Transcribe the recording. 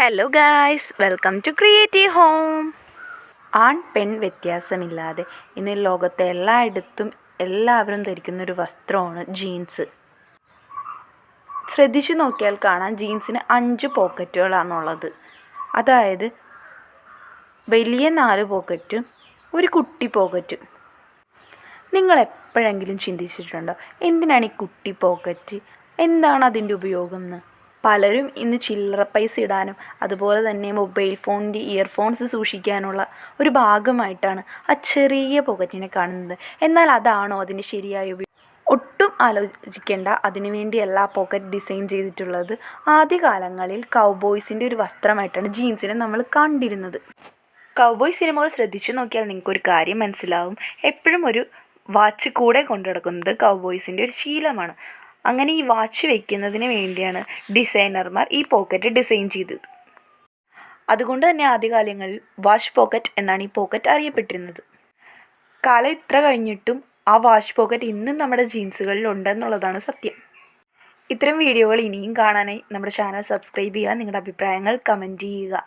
Hello guys, welcome to creative home. ആൺ പെൺ വ്യത്യാസമില്ലാതെ ഇന്ന് ലോകത്തെ എല്ലായിടത്തും എല്ലാവരും ധരിക്കുന്നൊരു വസ്ത്രമാണ് ജീൻസ്. ശ്രദ്ധിച്ചു നോക്കിയാൽ കാണാം, ജീൻസിന് 5 പോക്കറ്റുകളാണുള്ളത്. അതായത് വലിയ 4 പോക്കറ്റും ഒരു കുട്ടി പോക്കറ്റും. നിങ്ങൾ എപ്പോഴെങ്കിലും ചിന്തിച്ചിട്ടുണ്ടോ എന്തിനാണ് ഈ കുട്ടി പോക്കറ്റ്, എന്താണ് അതിൻ്റെ ഉപയോഗം എന്ന്? പലരും ഇന്ന് ചില്ലറ പൈസ ഇടാനും അതുപോലെ തന്നെ മൊബൈൽ ഫോണിൻ്റെ ഇയർഫോൺസ് സൂക്ഷിക്കാനുള്ള ഒരു ഭാഗമായിട്ടാണ് ആ ചെറിയ പോക്കറ്റിനെ കാണുന്നത്. എന്നാൽ അതാണോ അതിൻ്റെ ശരിയായ ഉപയോഗം? ഒട്ടും ആലോചിക്കേണ്ട, അതിനുവേണ്ടിയല്ല പോക്കറ്റ് ഡിസൈൻ ചെയ്തിട്ടുള്ളത്. ആദ്യകാലങ്ങളിൽ കൗബോയ്സിൻ്റെ ഒരു വസ്ത്രമായിട്ടാണ് ജീൻസിനെ നമ്മൾ കണ്ടിരുന്നത്. കൗബോയ് സിനിമകൾ ശ്രദ്ധിച്ചു നോക്കിയാൽ നിങ്ങൾക്കൊരു കാര്യം മനസ്സിലാവും. എപ്പോഴും ഒരു വാച്ച് കൂടെ കൊണ്ടു നടക്കുന്നത് കൗബോയ്സിൻ്റെ ഒരു ശീലമാണ്. അങ്ങനെ ഈ വാച്ച് വയ്ക്കുന്നതിന് വേണ്ടിയാണ് ഡിസൈനർമാർ ഈ പോക്കറ്റ് ഡിസൈൻ ചെയ്തത്. അതുകൊണ്ട് തന്നെ ആദ്യകാലങ്ങളിൽ വാച്ച് പോക്കറ്റ് എന്നാണ് ഈ പോക്കറ്റ് അറിയപ്പെട്ടിരുന്നത്. കാലം ഇത്ര കഴിഞ്ഞിട്ടും ആ വാച്ച് പോക്കറ്റ് ഇന്നും നമ്മുടെ ജീൻസുകളിൽ ഉണ്ടെന്നുള്ളതാണ് സത്യം. ഇത്തരം വീഡിയോകൾ ഇനിയും കാണാനായി നമ്മുടെ ചാനൽ സബ്സ്ക്രൈബ് ചെയ്യുക. നിങ്ങളുടെ അഭിപ്രായങ്ങൾ കമൻറ്റ് ചെയ്യുക.